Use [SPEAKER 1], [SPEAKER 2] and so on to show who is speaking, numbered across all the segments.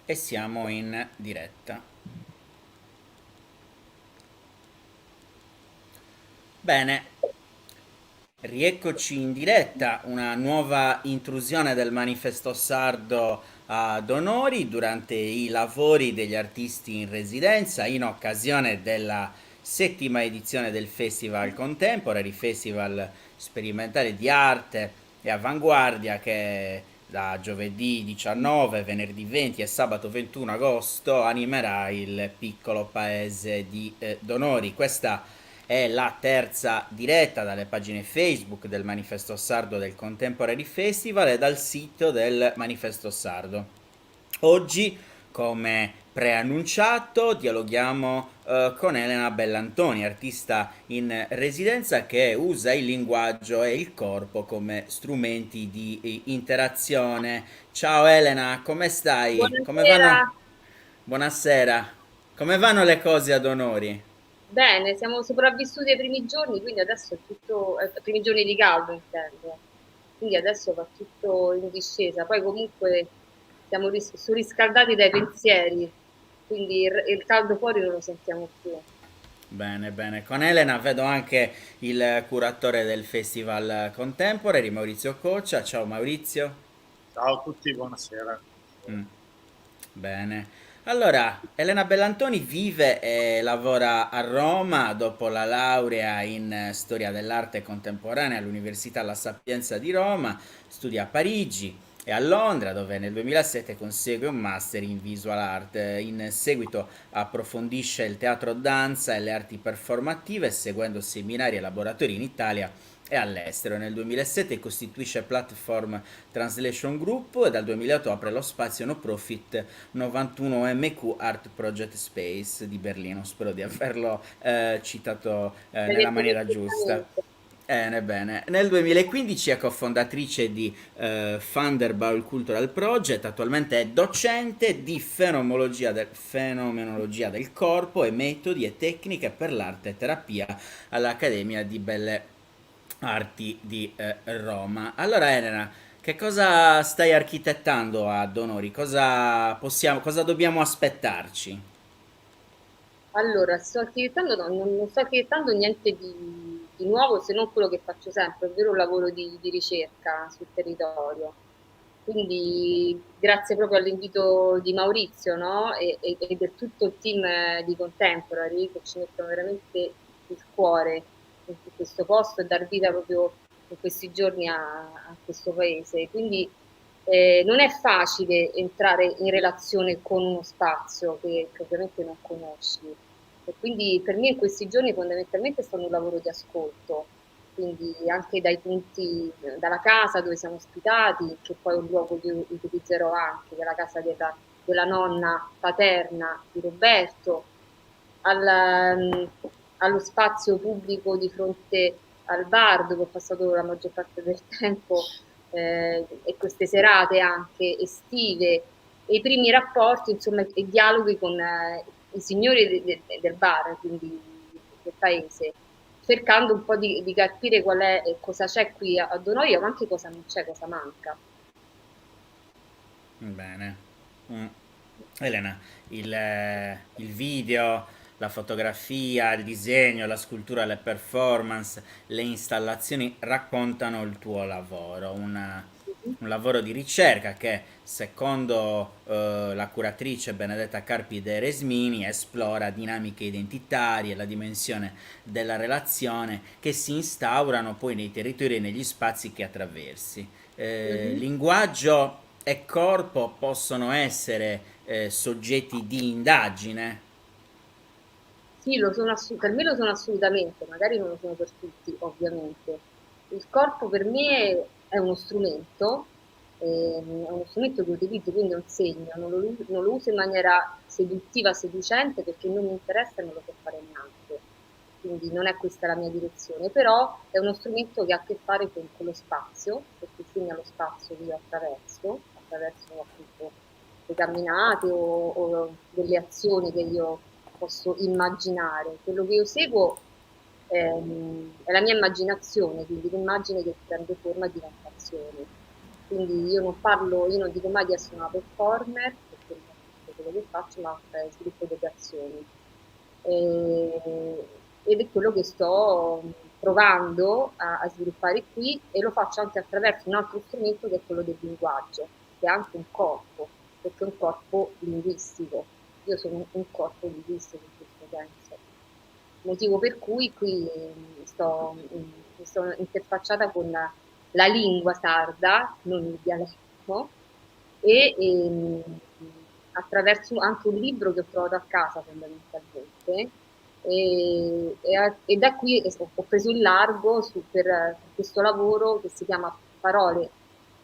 [SPEAKER 1] E siamo in diretta. Bene, rieccoci in diretta, una nuova intrusione del Manifesto Sardo ad Onori durante i lavori degli artisti in residenza in occasione della settima edizione del Festival Contemporary, festival sperimentale di arte e avanguardia che da giovedì 19, venerdì 20 e sabato 21 agosto animerà il piccolo paese di Donori. Questa è la terza diretta dalle pagine Facebook del Manifesto Sardo del Contemporary Festival e dal sito del Manifesto Sardo. Oggi, come preannunciato, dialoghiamo con Elena Bellantoni, artista in residenza che usa il linguaggio e il corpo come strumenti di interazione. Ciao Elena, come stai? Come
[SPEAKER 2] Buonasera.
[SPEAKER 1] vanno? Buonasera. Come vanno le cose ad Onori?
[SPEAKER 2] Bene, siamo sopravvissuti ai primi giorni, quindi adesso è tutto, ai primi giorni di caldo intendo, quindi adesso va tutto in discesa. Poi comunque siamo surriscaldati dai pensieri, quindi il caldo fuori non lo sentiamo più.
[SPEAKER 1] Bene, bene. Con Elena vedo anche il curatore del Festival Contemporary, Maurizio Coccia. Ciao Maurizio.
[SPEAKER 3] Ciao a tutti, buonasera.
[SPEAKER 1] Mm, bene. Allora, Elena Bellantoni vive e lavora a Roma dopo la laurea in storia dell'arte contemporanea all'Università La Sapienza di Roma, studia a Parigi e a Londra, dove nel 2007 consegue un master in visual art. In seguito approfondisce il teatro danza e le arti performative, seguendo seminari e laboratori in Italia e all'estero. Nel 2007 costituisce Platform Translation Group e dal 2008 apre lo spazio no profit 91MQ Art Project Space di Berlino. Spero di averlo citato
[SPEAKER 2] L'hai
[SPEAKER 1] nella
[SPEAKER 2] detto
[SPEAKER 1] maniera giusta.
[SPEAKER 2] perfettamente.
[SPEAKER 1] Bene, bene. Nel 2015 è cofondatrice di Thunderball Cultural Project, attualmente è docente di fenomenologia del corpo e metodi e tecniche per l'arte e terapia all'Accademia di Belle Arti di Roma. Allora Elena, che cosa stai architettando ad Onori? Cosa dobbiamo aspettarci?
[SPEAKER 2] Allora, sto architettando, no, non sto architettando niente di nuovo se non quello che faccio sempre, ovvero un lavoro di ricerca sul territorio. Quindi grazie proprio all'invito di Maurizio, no? E del tutto il team di Contemporary che ci mettono veramente il cuore in questo posto e dar vita proprio in questi giorni a questo paese. Quindi non è facile entrare in relazione con uno spazio che ovviamente non conosci. E quindi per me in questi giorni fondamentalmente è stato un lavoro di ascolto, quindi anche dai punti, dalla casa dove siamo ospitati, che poi è un luogo che io utilizzerò anche, che è la casa della nonna paterna di Roberto, allo spazio pubblico di fronte al bar dove ho passato la maggior parte del tempo e queste serate anche estive e i primi rapporti, insomma, e dialoghi con i signori del bar, quindi del paese, cercando un po' di capire qual è, cosa c'è qui a Donoia, ma anche cosa non c'è, cosa manca.
[SPEAKER 1] Bene. Mm. Elena, il video, la fotografia, il disegno, la scultura, le performance, le installazioni raccontano il tuo lavoro,
[SPEAKER 2] Mhm.
[SPEAKER 1] un lavoro di ricerca che, secondo la curatrice Benedetta Carpi de Resmini, esplora dinamiche identitarie, la dimensione della relazione che si instaurano poi nei territori e negli spazi che attraversi.
[SPEAKER 2] Mhm.
[SPEAKER 1] Linguaggio e corpo possono essere soggetti di indagine.
[SPEAKER 2] Sì, per me lo sono assolutamente, magari non lo sono per tutti, ovviamente. Il corpo per me è è uno strumento che utilizzo, quindi è un segno, non lo uso in maniera seduttiva, seducente, perché non mi interessa e non lo so fare neanche. Quindi non è questa la mia direzione, però è uno strumento che ha a che fare con lo spazio, perché segna lo spazio che io attraverso appunto le camminate o delle azioni che io posso immaginare. Quello che io seguo è la mia immaginazione, quindi l'immagine che prende forma e diventa azione. Quindi io non dico mai di essere una performer, perché no. quello che faccio, ma sviluppo delle azioni. Ed è quello che sto provando a sviluppare qui e lo faccio anche attraverso un altro strumento che è quello del linguaggio, che è anche un corpo, perché è un corpo linguistico. Io sono un corpo linguistico in questo senso. Motivo per cui qui mi sto interfacciata con la lingua sarda, non il dialetto, e attraverso anche un libro che ho trovato a casa fondamentalmente. E da qui ho preso il largo per questo lavoro che si chiama Parole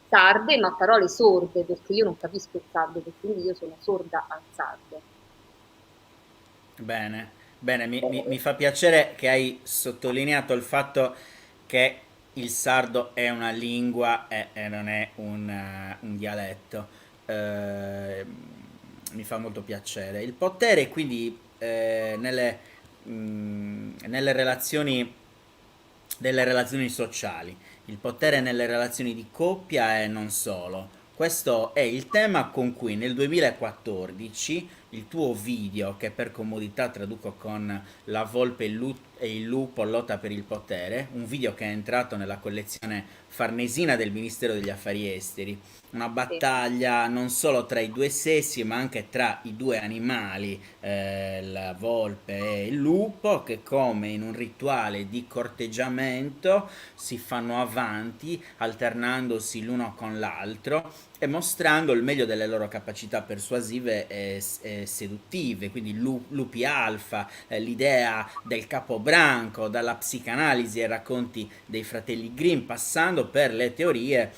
[SPEAKER 2] sarde, ma parole sorde, perché io non capisco il sardo, e quindi io sono sorda al sardo.
[SPEAKER 1] Bene, bene, mi fa piacere che hai sottolineato il fatto che il sardo è una lingua e non è un dialetto. Eh, Mi fa molto piacere. Il potere, quindi, nelle relazioni, delle relazioni sociali, il potere nelle relazioni di coppia e non solo. Questo è il tema con cui nel 2014 il tuo video, che per comodità traduco con La volpe e il lupo lotta per il potere, un video che è entrato nella collezione farnesina del Ministero degli Affari Esteri, una
[SPEAKER 2] Sì,
[SPEAKER 1] battaglia non solo tra i due sessi ma anche tra i due animali, la volpe e il lupo, che come in un rituale di corteggiamento si fanno avanti alternandosi l'uno con l'altro e mostrando il meglio delle loro capacità persuasive e seduttive, quindi lupi alfa, l'idea del capobranco, dalla psicanalisi ai racconti dei fratelli Grimm, passando per le teorie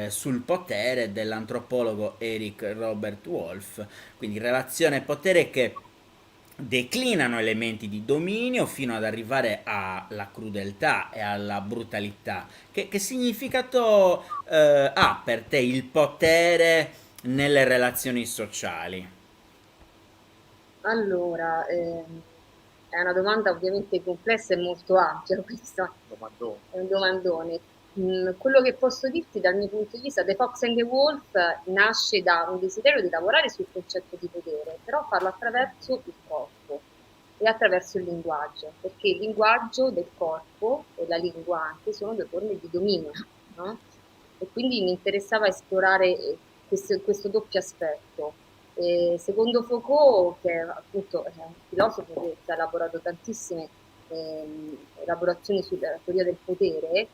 [SPEAKER 1] sul potere dell'antropologo Eric Robert Wolff, quindi relazione e potere che declinano elementi di dominio fino ad arrivare alla crudeltà e alla brutalità. Che significato ha per te il potere nelle relazioni sociali?
[SPEAKER 2] allora, è una domanda ovviamente complessa e molto ampia questa,
[SPEAKER 3] Domandone.
[SPEAKER 2] è un domandone. Quello che posso dirti dal mio punto di vista, The Fox and the Wolf nasce da un desiderio di lavorare sul concetto di potere, però farlo attraverso il corpo e attraverso il linguaggio, perché il linguaggio del corpo e la lingua anche sono due forme di dominio, no? E quindi mi interessava esplorare questo doppio aspetto. Secondo Foucault, che è appunto è un filosofo che ha elaborato tantissime elaborazioni sulla teoria del potere,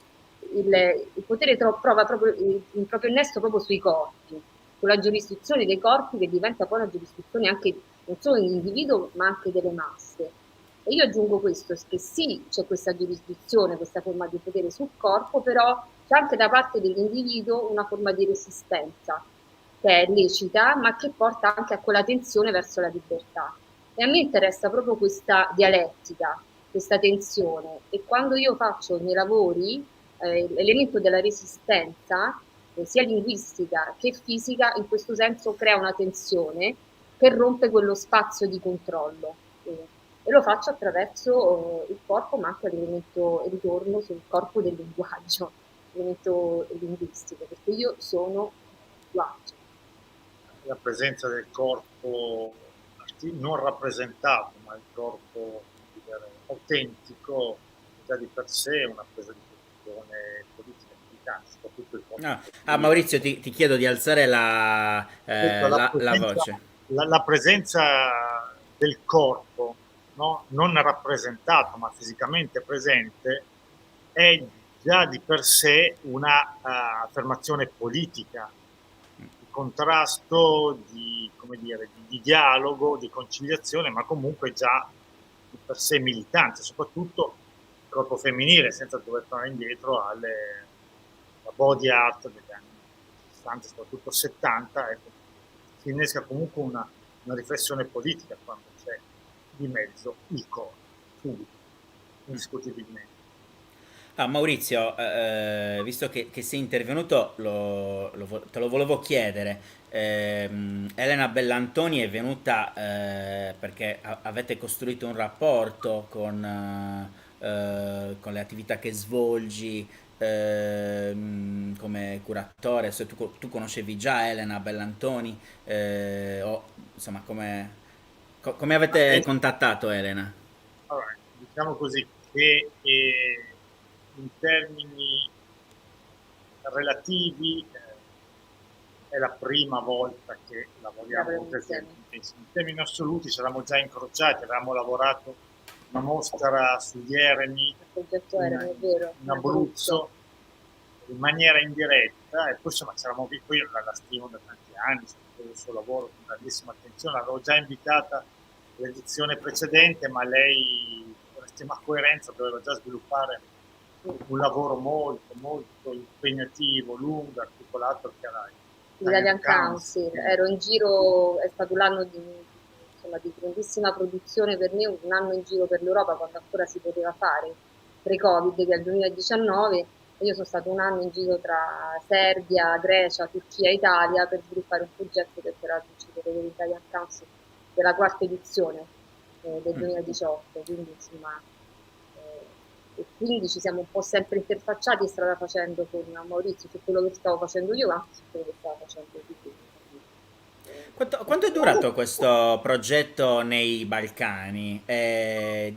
[SPEAKER 2] il potere trova proprio il proprio innesto proprio sui corpi, sulla giurisdizione dei corpi che diventa poi una giurisdizione anche non solo dell'individuo ma anche delle masse. E io aggiungo questo, che sì, c'è questa giurisdizione, questa forma di potere sul corpo, però c'è anche da parte dell'individuo una forma di resistenza che è lecita, ma che porta anche a quella tensione verso la libertà. E a me interessa proprio questa dialettica, questa tensione. E quando io faccio i miei lavori, l'elemento della resistenza, sia linguistica che fisica, in questo senso crea una tensione che rompe quello spazio di controllo. E lo faccio attraverso il corpo, ma anche l'elemento ritorno sul corpo del linguaggio, l'elemento linguistico, perché io sono linguaggio.
[SPEAKER 3] La presenza del corpo non rappresentato, ma il corpo, come dire, autentico, già di per sé è una presa di posizione politica militante, soprattutto il corpo femminile.
[SPEAKER 1] Maurizio, ti chiedo di alzare
[SPEAKER 3] Detto,
[SPEAKER 1] la voce.
[SPEAKER 3] la presenza del corpo, no? Non rappresentato ma fisicamente presente è già di per sé una affermazione politica, di contrasto, di, come dire, di dialogo, di conciliazione, ma comunque già di per sé militante, soprattutto il corpo femminile, senza dover tornare indietro alla body art degli anni 60, soprattutto 70, ecco, si innesca comunque una riflessione politica quando c'è di mezzo il corpo, subito, indiscutibilmente.
[SPEAKER 1] Maurizio, visto che sei intervenuto, te lo volevo chiedere. Elena Bellantoni è venuta perché avete costruito un rapporto con le attività che svolgi come curatore, se tu conoscevi già Elena Bellantoni, o insomma come avete
[SPEAKER 3] E,
[SPEAKER 1] contattato Elena?
[SPEAKER 3] allora, diciamo così che in termini relativi è la prima volta che lavoriamo
[SPEAKER 2] Lavorano
[SPEAKER 3] con questi
[SPEAKER 2] insieme.
[SPEAKER 3] artisti. In termini assoluti ci eravamo già incrociati, avevamo lavorato una mostra su Jeremy
[SPEAKER 2] Il progetto
[SPEAKER 3] in,
[SPEAKER 2] era, è vero,
[SPEAKER 3] in
[SPEAKER 2] in Abruzzo.
[SPEAKER 3] Abruzzo in maniera indiretta e poi insomma ci eravamo visti, poi io la stimo da tanti anni, il suo lavoro con grandissima attenzione, l'avevo già invitata all'edizione precedente, ma lei con estrema coerenza doveva già sviluppare un lavoro molto molto impegnativo, lungo, articolato che era Italian
[SPEAKER 2] L'Italian
[SPEAKER 3] Council,
[SPEAKER 2] Council,
[SPEAKER 3] quindi
[SPEAKER 2] ero in giro, è stato l'anno insomma, di grandissima produzione per me, un anno in giro per l'Europa quando ancora si poteva fare, pre-Covid, che è il 2019, e io sono stato un anno in giro tra Serbia, Grecia, Turchia e Italia per sviluppare un progetto che era vincitore dell'Italian Council della quarta edizione del
[SPEAKER 1] Mm.
[SPEAKER 2] 2018, quindi insomma e quindi ci siamo un po' sempre interfacciati strada facendo con Maurizio su quello che stavo facendo io, anche su quello che stava facendo lui. Quindi,
[SPEAKER 1] Quanto è durato questo progetto nei Balcani?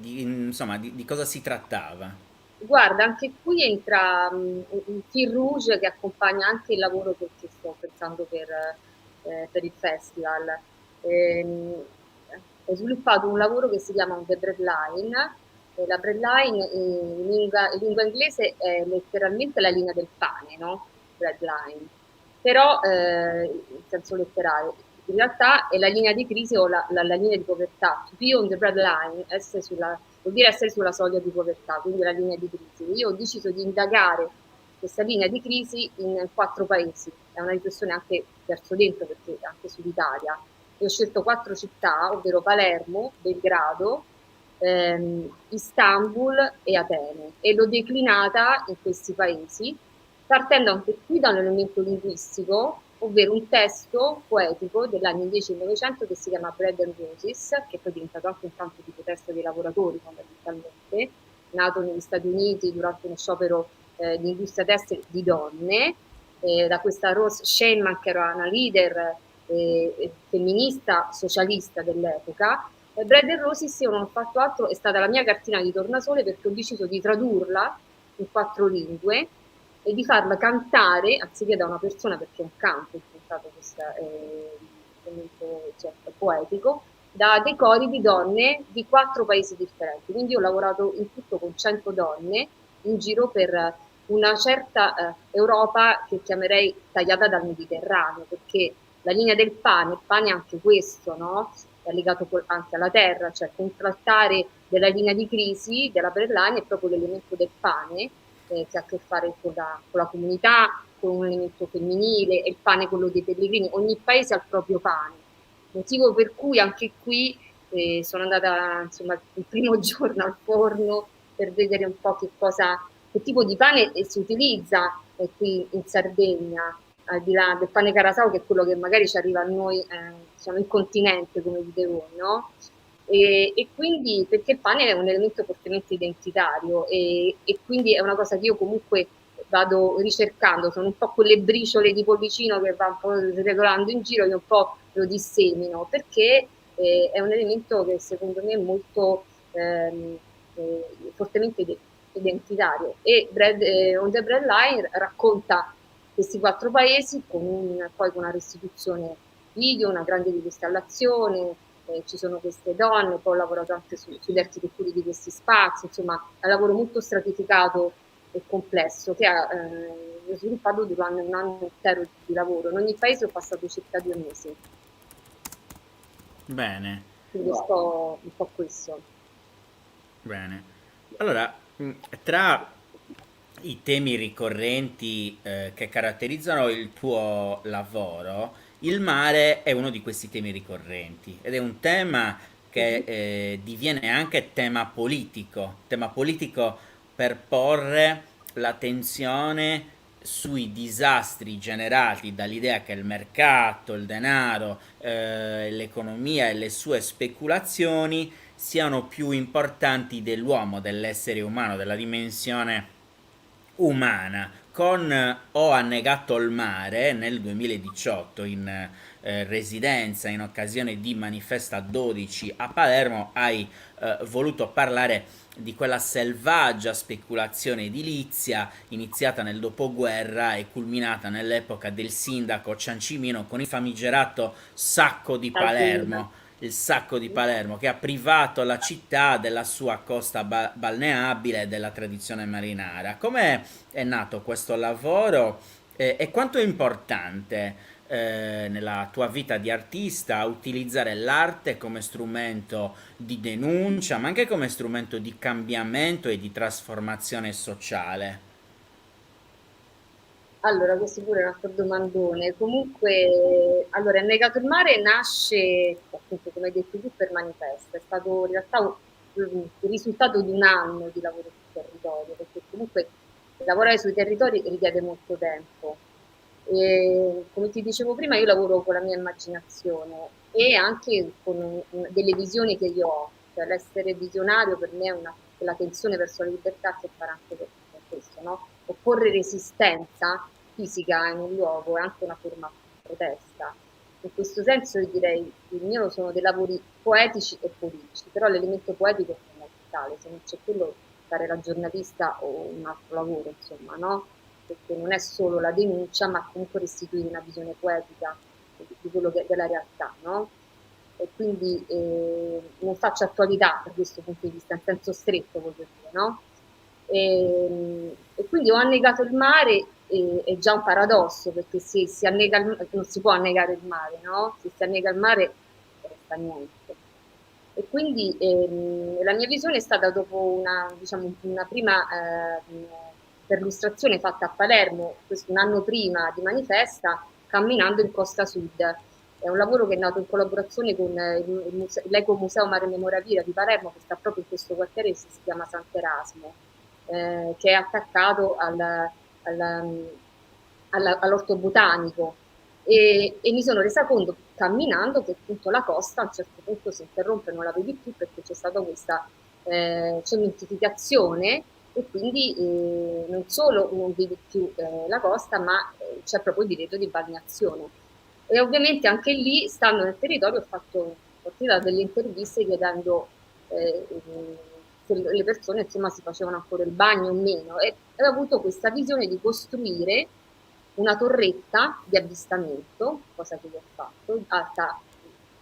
[SPEAKER 1] Insomma, di cosa si trattava?
[SPEAKER 2] guarda, anche qui entra un fil rouge che accompagna anche il lavoro che sto pensando per il festival. Ehm, Ho sviluppato un lavoro che si chiama The Breadline. La breadline in lingua inglese è letteralmente la linea del pane, no? Breadline. Però in senso letterale. In realtà è la linea di crisi o la linea di povertà. To be on the breadline, vuol dire essere sulla soglia di povertà, quindi la linea di crisi. Io ho deciso di indagare questa linea di crisi in 4 paesi. È una riflessione anche verso dentro, perché anche sull'Italia. E ho scelto 4 città, ovvero Palermo, Belgrado, Istanbul e Atene, e l'ho declinata in questi paesi, partendo anche qui da un elemento linguistico, ovvero un testo poetico degli anni 10 e 900 che si chiama Bread and Roses, che poi è diventato anche un campo di protesta dei lavoratori fondamentalmente, nato negli Stati Uniti durante uno sciopero di industria tessile di donne, da questa Rose Shaman che era una leader femminista socialista dell'epoca. Bread and Roses io non ho fatto altro, è stata la mia cartina di tornasole perché ho deciso di tradurla in 4 lingue e di farla cantare, anziché da una persona, perché è un canto è diventato questo momento cioè, poetico, da dei cori di donne di 4 paesi differenti. Quindi ho lavorato in tutto con 100 donne in giro per una certa Europa che chiamerei tagliata dal Mediterraneo, perché la linea del pane, il pane è anche questo, no? È legato anche alla terra, cioè contraltare della linea di crisi della Berlani è proprio l'elemento del pane, che ha a che fare con la comunità, con un elemento femminile, e il pane quello dei pellegrini, ogni paese ha il proprio pane, motivo per cui anche qui sono andata insomma il primo giorno al forno per vedere un po' che tipo di pane si utilizza qui in Sardegna, al di là del pane carasau che è quello che magari ci arriva a noi diciamo in continente come dite voi, no? E quindi perché il pane è un elemento fortemente identitario e quindi è una cosa che io comunque vado ricercando, sono un po' quelle briciole di pollicino che va un po' regolando in giro, io un po' lo dissemino perché è un elemento che secondo me è molto fortemente identitario e On the Bread Line racconta questi 4 paesi poi con una restituzione video, una grande installazione, ci sono queste donne, poi ho lavorato anche sulle architetture di questi spazi, insomma è un lavoro molto stratificato e complesso che ho sviluppato durante un anno intero di lavoro. In ogni paese ho passato circa 2 mesi,
[SPEAKER 1] Bene,
[SPEAKER 2] quindi un po' questo.
[SPEAKER 1] bene. Allora, tra i temi ricorrenti che caratterizzano il tuo lavoro, il mare è uno di questi temi ricorrenti ed è un tema che
[SPEAKER 2] Mhm.
[SPEAKER 1] diviene anche tema politico per porre l'attenzione sui disastri generati dall'idea che il mercato, il denaro, l'economia e le sue speculazioni siano più importanti dell'uomo, dell'essere umano, della dimensione umana, con Ho annegato il mare nel 2018 in residenza in occasione di Manifesta 12 a Palermo, hai voluto parlare di quella selvaggia speculazione edilizia iniziata nel dopoguerra e culminata nell'epoca del sindaco Ciancimino con il famigerato sacco di
[SPEAKER 2] Calvino.
[SPEAKER 1] Palermo, il sacco di Palermo che ha privato la città della sua costa balneabile e della tradizione marinara. Come è nato questo lavoro e quanto è importante nella tua vita di artista utilizzare l'arte come strumento di denuncia, ma anche come strumento di cambiamento e di trasformazione sociale?
[SPEAKER 2] Allora, questo pure è un altro domandone. Comunque, allora, il Negato il Mare nasce, appunto, come hai detto tu, per Manifesta. È stato in realtà il risultato di un anno di lavoro sul territorio, perché comunque lavorare sui territori richiede molto tempo. E, come ti dicevo prima, io lavoro con la mia immaginazione e anche con delle visioni che io ho. Cioè, l'essere visionario per me è la tensione verso la libertà che fa anche per questo, no? Opporre resistenza fisica in un luogo è anche una forma di protesta. In questo senso io direi che il mio sono dei lavori poetici e politici, però l'elemento poetico è fondamentale, se non c'è quello fare la giornalista o un altro lavoro, insomma, no? Perché non è solo la denuncia, ma comunque restituire una visione poetica di quello che è della realtà, no? E quindi non faccio attualità da questo punto di vista, in senso stretto, voglio dire, no? E quindi ho annegato il mare, è già un paradosso, perché se si annega non si può annegare il mare, no? Se si annega il mare non resta niente. E quindi la mia visione è stata dopo una, diciamo, una prima perlustrazione fatta a Palermo, questo un anno prima di Manifesta, camminando in Costa Sud. È un lavoro che è nato in collaborazione con l'Eco Museo Mare Memoravia di Palermo, che sta proprio in questo quartiere che si chiama Sant'Erasmo, che è attaccato al, all'orto botanico. E mi sono resa conto camminando che appunto la costa a un certo punto si interrompe, non la vedi più perché c'è stata questa cementificazione e quindi non solo non vedi più la costa, ma c'è proprio il divieto di balneazione. E ovviamente anche lì, stando nel territorio, ho fatto delle interviste chiedendo se le persone insomma si facevano ancora il bagno o meno e ho avuto questa visione di costruire una torretta di avvistamento, cosa che io ho fatto, alta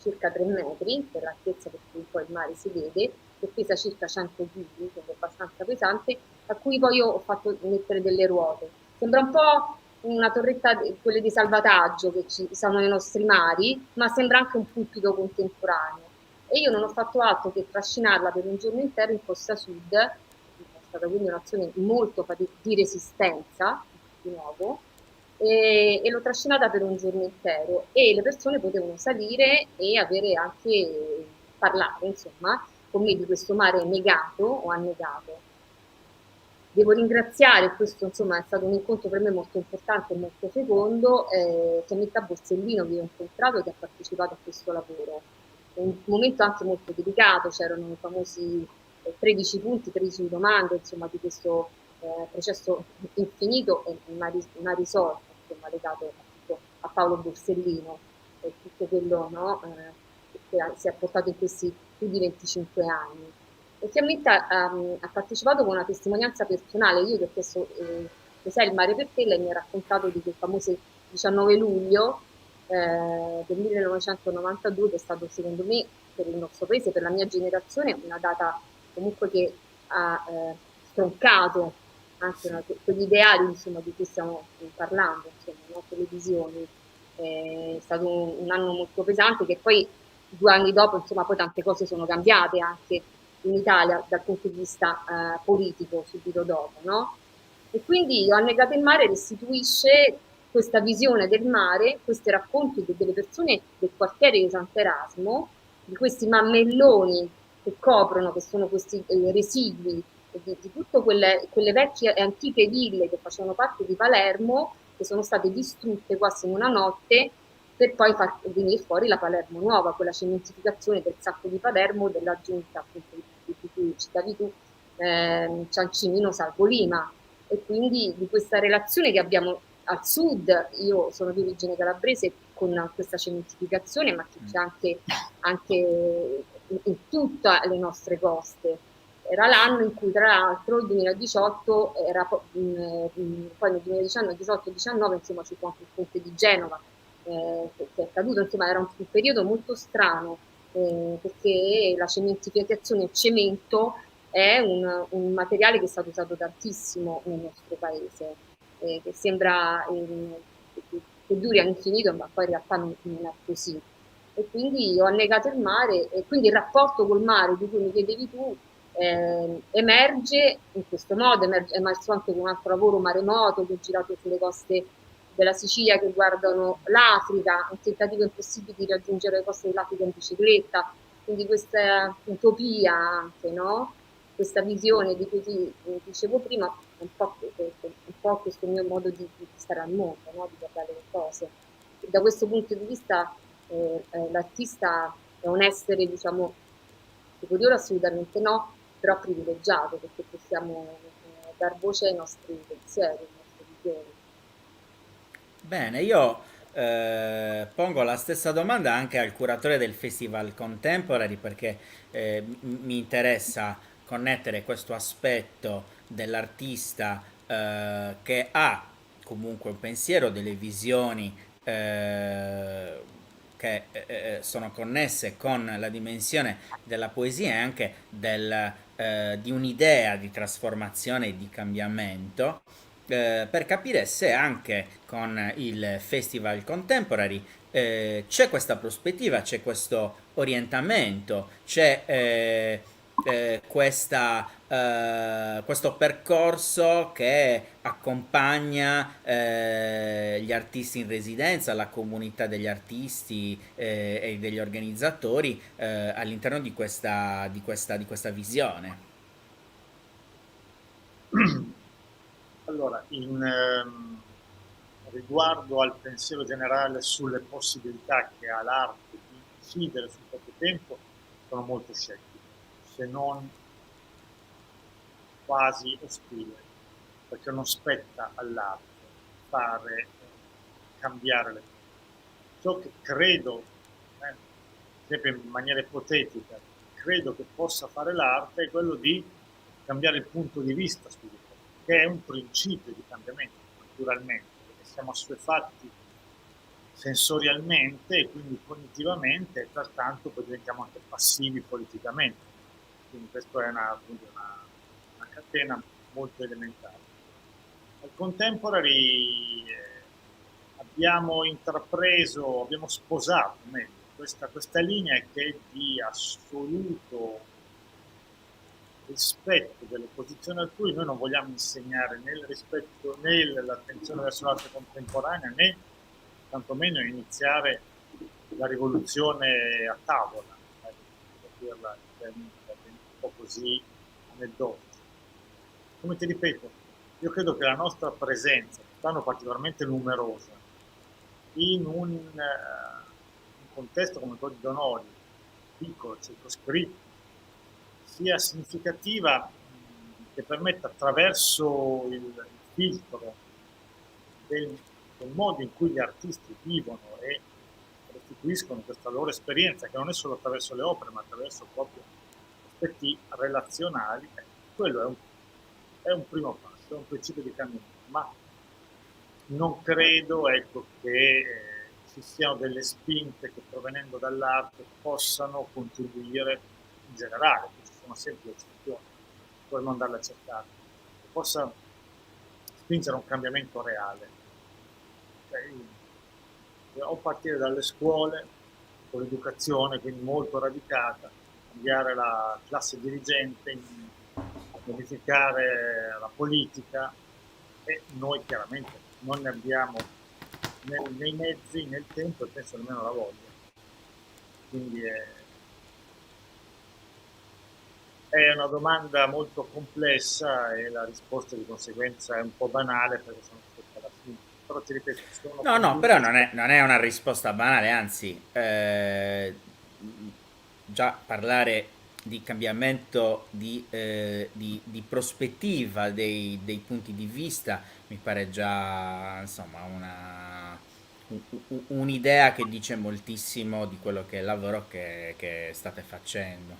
[SPEAKER 2] circa 3 metri per l'altezza per cui poi il mare si vede, che pesa circa 100 kg, quindi è abbastanza pesante, a cui poi io ho fatto mettere delle ruote. Sembra un po' una torretta, quelle di salvataggio che ci sono nei nostri mari, ma sembra anche un pulpito contemporaneo. E io non ho fatto altro che trascinarla per un giorno intero in Costa Sud, è stata quindi un'azione molto di resistenza, di nuovo, e l'ho trascinata per un giorno intero e le persone potevano salire e avere anche parlare, insomma, con me di questo mare negato o annegato. Devo ringraziare, questo insomma è stato un incontro per me molto importante e molto fecondo, Chiametta Borsellino che ho incontrato e che ha partecipato a questo lavoro. È un momento anche molto delicato, c'erano i famosi 13 punti, 13 domande, insomma, di questo processo infinito e ma risolto, insomma, legato appunto a Paolo Borsellino e tutto quello, no, che si è portato in questi più di 25 anni. E Fiammetta ha partecipato con una testimonianza personale. Io gli ho chiesto cos'è il mare per te, lei mi ha raccontato di quel famoso 19 luglio del 1992, che è stato secondo me per il nostro paese, per la mia generazione, una data comunque che ha stroncato anche quegli ideali insomma, di cui stiamo parlando, insomma, no? Quelle visioni. È stato un anno molto pesante che poi 2 anni dopo insomma poi tante cose sono cambiate anche in Italia dal punto di vista politico subito dopo, no? E quindi Io annegato il mare restituisce questa visione del mare, questi racconti delle persone del quartiere di Sant'Erasmo, di questi mammelloni che coprono, che sono questi residui di tutte quelle vecchie e antiche ville che facevano parte di Palermo, che sono state distrutte quasi in una notte per poi far venire fuori la Palermo nuova, con la cementificazione del sacco di Palermo, della giunta appunto di cui citavi tu, Ciancimino Salvo Lima. e quindi di questa relazione che abbiamo al sud. Io sono di origine calabrese, con questa cementificazione, ma che c'è anche in tutte le nostre coste. Era l'anno in cui, tra l'altro, il 2018 era, poi nel 2019, 18, 19, insomma, ci fu anche il ponte di Genova, che è caduto. Insomma, era un periodo molto strano, perché la cementificazione, il cemento, è un materiale che è stato usato tantissimo nel nostro paese, che sembra che duri all'infinito, ma poi in realtà non è così. E quindi ho annegato il mare, e quindi il rapporto col mare di cui mi chiedevi tu emerge in questo modo. È emerso anche con un altro lavoro, maremoto, che ho girato sulle coste della Sicilia, che guardano l'Africa, un tentativo impossibile di raggiungere le coste dell'Africa in bicicletta, quindi questa utopia anche, no? Questa visione di cui ti dicevo prima, un po' questo mio modo di stare al mondo, no? Di guardare le cose. E da questo punto di vista l'artista è un essere, diciamo, superiore assolutamente no, però privilegiato, perché possiamo dar voce ai nostri pensieri, alle nostre visioni.
[SPEAKER 1] Bene, io pongo la stessa domanda anche al curatore del Festival Contemporary perché mi interessa connettere questo aspetto dell'artista che ha comunque un pensiero, delle visioni che sono connesse con la dimensione della poesia e anche di un'idea di trasformazione e di cambiamento, per capire se anche con il Festival Contemporary c'è questa prospettiva, c'è questo orientamento, c'è questo percorso che accompagna gli artisti in residenza, la comunità degli artisti e degli organizzatori all'interno di questa visione.
[SPEAKER 3] Allora, riguardo al pensiero generale sulle possibilità che ha l'arte di incidere sul proprio tempo, sono molto scettico, se non quasi ostile, perché non spetta all'arte fare cambiare le cose. Ciò che credo, ad esempio in maniera ipotetica, credo che possa fare l'arte è quello di cambiare il punto di vista sulle cose, che è un principio di cambiamento, naturalmente, perché siamo assuefatti sensorialmente e quindi cognitivamente, e pertanto poi diventiamo anche passivi politicamente. Quindi questa è una catena molto elementare. Al contemporary abbiamo sposato meglio questa linea che è di assoluto rispetto delle posizioni altrui. Noi non vogliamo insegnare né il rispetto né l'attenzione verso l'arte contemporanea, né tantomeno iniziare la rivoluzione a tavola, per dirla un po' così aneddotica. Come ti ripeto, io credo che la nostra presenza, quest'anno particolarmente numerosa, in un contesto come quello di Donori, piccolo, circoscritto, sia significativa, che permetta attraverso il filtro del modo in cui gli artisti vivono e restituiscono questa loro esperienza, che non è solo attraverso le opere, ma attraverso proprio aspetti relazionali. Quello è un primo passo, è un principio di cambiamento, ma non credo, ecco, che ci siano delle spinte che, provenendo dall'arte, possano contribuire in generale, ci sono sempre eccezioni, dovremmo andarle a cercare, che possa spingere a un cambiamento reale. O partire dalle scuole, con l'educazione, quindi molto radicata, cambiare la classe dirigente, modificare la politica, e noi chiaramente non ne abbiamo nei mezzi, nel tempo e penso nemmeno la voglia. Quindi è una domanda molto complessa e la risposta di conseguenza è un po' banale perché sono stata alla fine. Però ti ripeto, sono
[SPEAKER 1] No, no, però
[SPEAKER 3] convinto.
[SPEAKER 1] non è una risposta banale, anzi, già parlare di cambiamento di prospettiva dei punti di vista, mi pare già insomma un'idea che dice moltissimo di quello che è il lavoro che state facendo.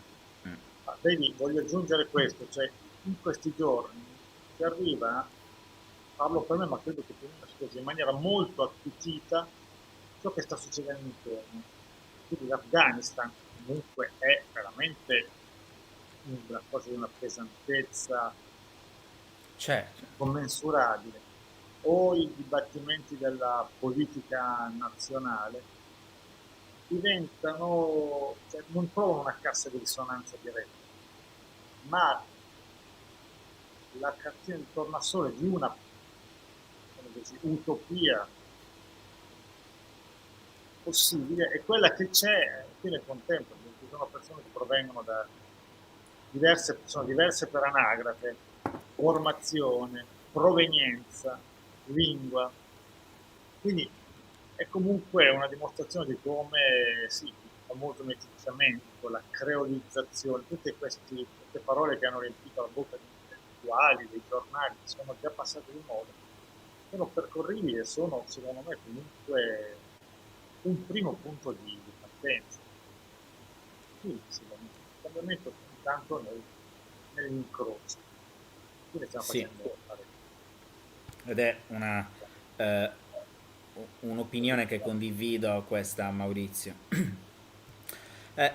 [SPEAKER 1] Mm.
[SPEAKER 3] Ma vedi, voglio aggiungere questo, cioè in questi giorni si arriva, parlo per me, ma credo che per me sia così, in maniera molto acutita ciò che sta succedendo intorno. Quindi l'Afghanistan comunque è veramente una cosa di una pesantezza
[SPEAKER 1] Certo,
[SPEAKER 3] incommensurabile. O i dibattimenti della politica nazionale diventano, cioè, non trovano una cassa di risonanza diretta, ma la cartina di tornasole di una, come così, utopia possibile è quella che c'è qui nel contempo, perché ci sono persone che provengono da diverse, sono diverse per anagrafe, formazione, provenienza, lingua, quindi è comunque una dimostrazione di come, sì, il famoso meticciamento, la creolizzazione, tutte queste parole che hanno riempito la bocca degli intellettuali, dei giornali, che sono già passate di moda, sono percorribili e sono, secondo me, comunque un primo punto di partenza. Quindi, secondo me, il cambiamento intanto nell'incrocio. Quindi stiamo
[SPEAKER 1] sì,
[SPEAKER 3] facendo fare.
[SPEAKER 1] ed è eh, un'opinione che condivido questa, Maurizio.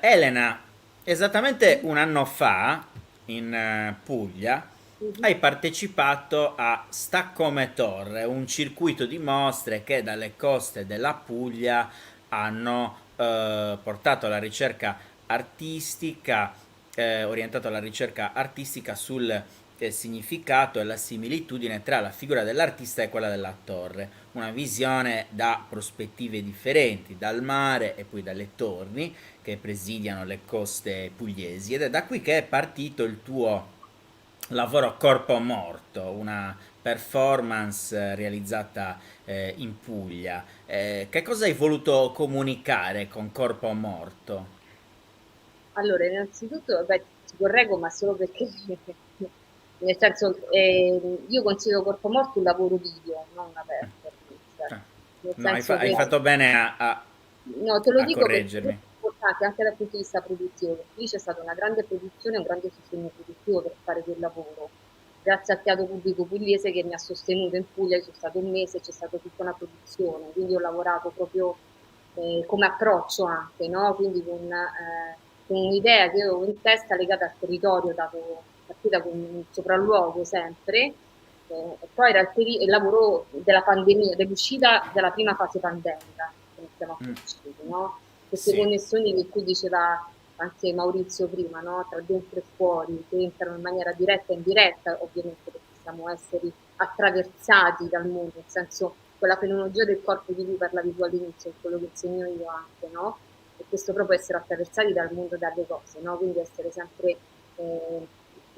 [SPEAKER 1] Elena, esattamente un anno fa in Puglia
[SPEAKER 2] Mhm.
[SPEAKER 1] hai partecipato a Sta come Torre, un circuito di mostre che dalle coste della Puglia hanno portato la ricerca artistica, orientato alla ricerca artistica sul significato e la similitudine tra la figura dell'artista e quella della torre. Una visione da prospettive differenti, dal mare e poi dalle torri che presidiano le coste pugliesi. Ed è da qui che è partito il tuo lavoro Corpo Morto, una performance realizzata in Puglia. Che cosa hai voluto comunicare con Corpo Morto?
[SPEAKER 2] Allora, innanzitutto, vabbè, ti correggo, ma solo perché, nel senso, io considero Corpo Morto un lavoro video, non una performance.
[SPEAKER 1] Ah,
[SPEAKER 2] Nel
[SPEAKER 1] no,
[SPEAKER 2] senso
[SPEAKER 1] hai
[SPEAKER 2] che,
[SPEAKER 1] fatto bene
[SPEAKER 2] no, te lo
[SPEAKER 1] a
[SPEAKER 2] dico perché è
[SPEAKER 1] correggermi.
[SPEAKER 2] importante anche dal punto di vista produttivo, perché lì c'è stata una grande produzione, un grande sostegno produttivo per fare quel lavoro. Grazie al teatro pubblico pugliese che mi ha sostenuto in Puglia, ci sono stato un mese, c'è stata tutta una produzione, quindi ho lavorato proprio come approccio anche, no? Quindi con un'idea che avevo in testa legata al territorio, dato partita con un sopralluogo sempre, e poi era il lavoro della pandemia, dell'uscita della prima fase pandemica, come siamo
[SPEAKER 1] Mm,
[SPEAKER 2] conosciuti, no? Queste
[SPEAKER 1] sì,
[SPEAKER 2] connessioni di cui diceva anche Maurizio prima, no? Tra dentro e fuori, che entrano in maniera diretta e indiretta, ovviamente perché siamo esseri attraversati dal mondo, nel senso quella fenomenologia del corpo di cui parlavi tu all'inizio, è quello che insegno io anche, no? E questo proprio essere attraversati dal mondo dalle cose, no? Quindi essere sempre eh,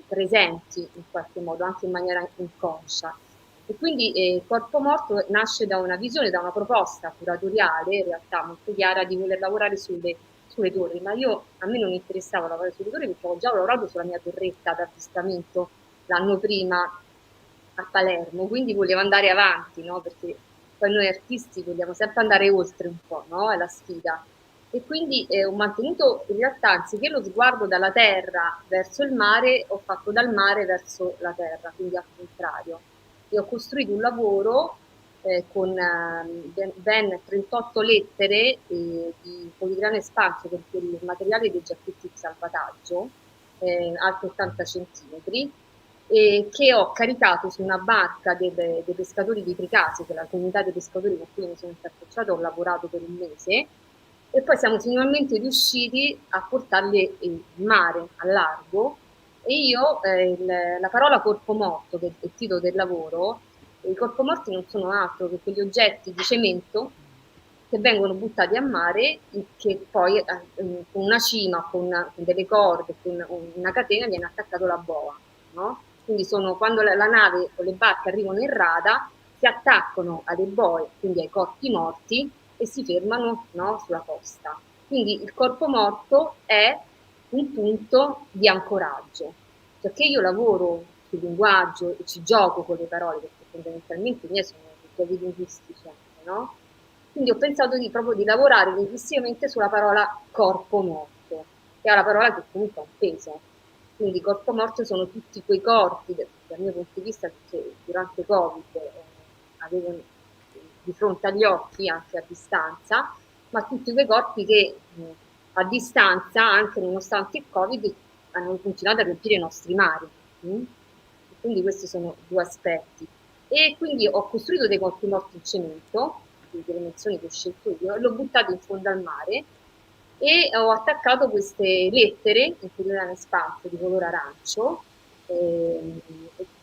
[SPEAKER 2] presenti in qualche modo, anche in maniera inconscia. E quindi Corpo Morto nasce da una visione, da una proposta curatoriale, in realtà molto chiara, di voler lavorare sulle torri, ma a me non interessava lavorare sulle torri perché avevo già lavorato sulla mia torretta d'avvistamento l'anno prima a Palermo, quindi volevo andare avanti, no? Perché poi noi artisti vogliamo sempre andare oltre un po', no? È la sfida. E quindi ho mantenuto in realtà, anziché lo sguardo dalla terra verso il mare, ho fatto dal mare verso la terra, quindi al contrario. E ho costruito un lavoro con ben 38 lettere di poligrano espanso, perché il materiale dei giacchetti di salvataggio, alto 80 centimetri, che ho caricato su una barca dei pescatori di Tricase, che è la comunità dei pescatori con cui mi sono interfacciata, ho lavorato per un mese, e poi siamo finalmente riusciti a portarli in mare, a largo, e io, la parola corpo morto, che è il titolo del lavoro, i corpomorti non sono altro che quegli oggetti di cemento che vengono buttati a mare, che poi con una cima, con delle corde, con una catena viene attaccato la boa, no? Quindi sono quando la nave o le barche arrivano in rada, si attaccano alle boe, quindi ai corpi morti, e si fermano, no, sulla costa. Quindi il corpo morto è un punto di ancoraggio, perché io lavoro sul linguaggio e ci gioco con le parole, perché fondamentalmente i miei sono dei giochi linguistici anche, no? Quindi ho pensato proprio di lavorare linguisticamente sulla parola corpo morto, che è una parola che comunque ha un peso. Quindi corpo morto sono tutti quei corpi, dal mio punto di vista, che durante Covid avevo di fronte agli occhi, anche a distanza, ma tutti quei corpi che a distanza, anche nonostante il Covid, hanno continuato a riempire i nostri mari. Quindi questi sono due aspetti. E quindi ho costruito dei corpi morti in cemento, di delle dimensioni che ho scelto io, e l'ho buttato in fondo al mare e ho attaccato queste lettere in poliuretano espanso di colore arancio,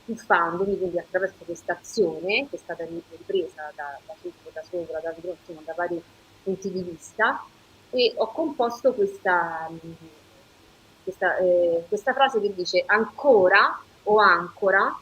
[SPEAKER 2] tuffandomi quindi attraverso questa azione che è stata ripresa da sotto, da sopra, da dietro, insomma, da vari punti di vista, e ho composto questa frase che dice ancora o ancora,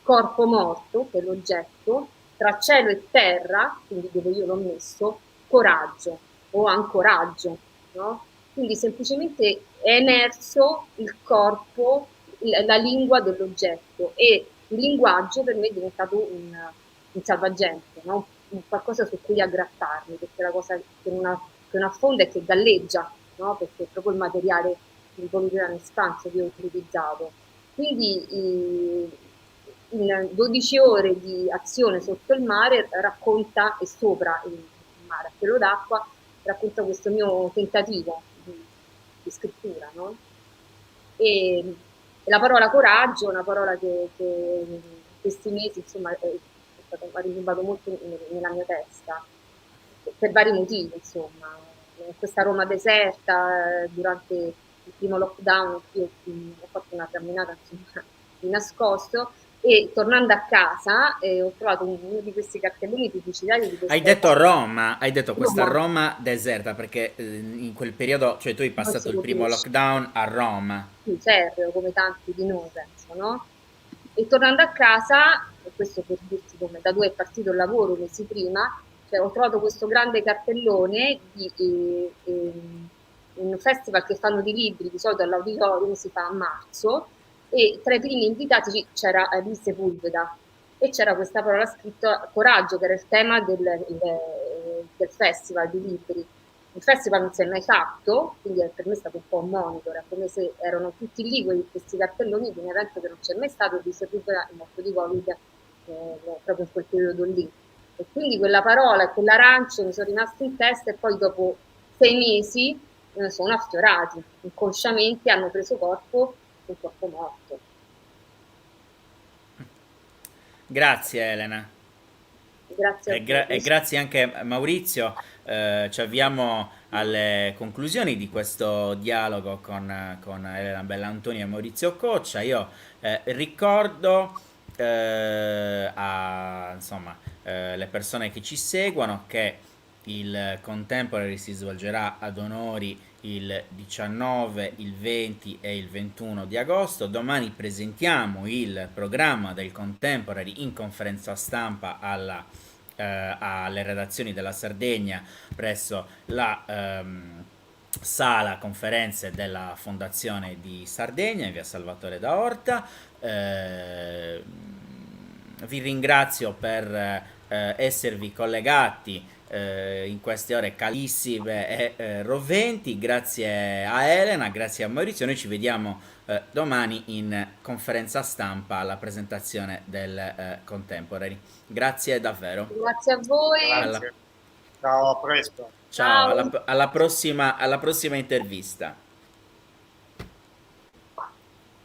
[SPEAKER 2] corpo morto, che è l'oggetto, tra cielo e terra, quindi dove io l'ho messo, coraggio o ancoraggio, no? Quindi semplicemente è emerso il corpo, la lingua dell'oggetto, e il linguaggio per me è diventato un salvagente, no? Un qualcosa su cui aggrapparmi, perché la cosa che non affonda e che galleggia, no? Perché è proprio il materiale di poliuretano espanso che ho utilizzato. Quindi in 12 ore di azione sotto il mare racconta, e sopra il mare a pelo d'acqua, racconta questo mio tentativo di scrittura, no? E la parola coraggio è una parola che in questi mesi, insomma, ha ritumbato molto nella mia testa, per vari motivi, insomma. In questa Roma deserta, durante il primo lockdown, io ho fatto una camminata, insomma, di nascosto, e tornando a casa ho trovato uno di questi cartelloni pubblicitari di
[SPEAKER 1] Hai
[SPEAKER 2] queste
[SPEAKER 1] detto Roma, hai detto questa
[SPEAKER 2] Roma,
[SPEAKER 1] Roma deserta perché in quel periodo, cioè tu hai
[SPEAKER 2] non
[SPEAKER 1] passato
[SPEAKER 2] si
[SPEAKER 1] il primo
[SPEAKER 2] capisce.
[SPEAKER 1] lockdown a Roma.
[SPEAKER 2] Sul serio, come tanti di noi, penso, no? E tornando a casa, e questo per dirti come da dove è partito il lavoro mesi prima, cioè ho trovato questo grande cartellone di un festival che fanno di libri, di solito all'auditorium si fa a marzo, e tra i primi invitati c'era Luis Sepulveda, e c'era questa parola scritta coraggio, che era il tema del festival di libri. Il festival non si è mai fatto, quindi per me è stato un po' un monito, era come se erano tutti lì questi cartelloni di un evento che non c'è mai stato, di Sepulveda è morto di Covid proprio in quel periodo lì. E quindi quella parola e quell'arancio mi sono rimasti in testa, e poi dopo 6 mesi sono affiorati, inconsciamente hanno preso corpo un corpo morto.
[SPEAKER 1] Grazie Elena.
[SPEAKER 2] Grazie a voi.
[SPEAKER 1] E grazie anche a Maurizio. Ci avviamo alle conclusioni di questo dialogo con Elena Bellantoni e Maurizio Coccia. Io ricordo insomma, le persone che ci seguono che il Contemporary si svolgerà ad Onori il 19, il 20 e il 21 di agosto. Domani presentiamo il programma del Contemporary in conferenza stampa alle redazioni della Sardegna presso la sala conferenze della Fondazione di Sardegna in via Salvatore d'Aorta. Vi ringrazio per esservi collegati in queste ore calissime e roventi. Grazie a Elena, grazie a Maurizio. Noi ci vediamo domani in conferenza stampa alla presentazione del Contemporary. Grazie davvero.
[SPEAKER 2] Grazie a voi.
[SPEAKER 1] Alla-
[SPEAKER 3] Grazie. Ciao, a presto.
[SPEAKER 1] ciao,
[SPEAKER 2] Ciao.
[SPEAKER 1] alla prossima intervista.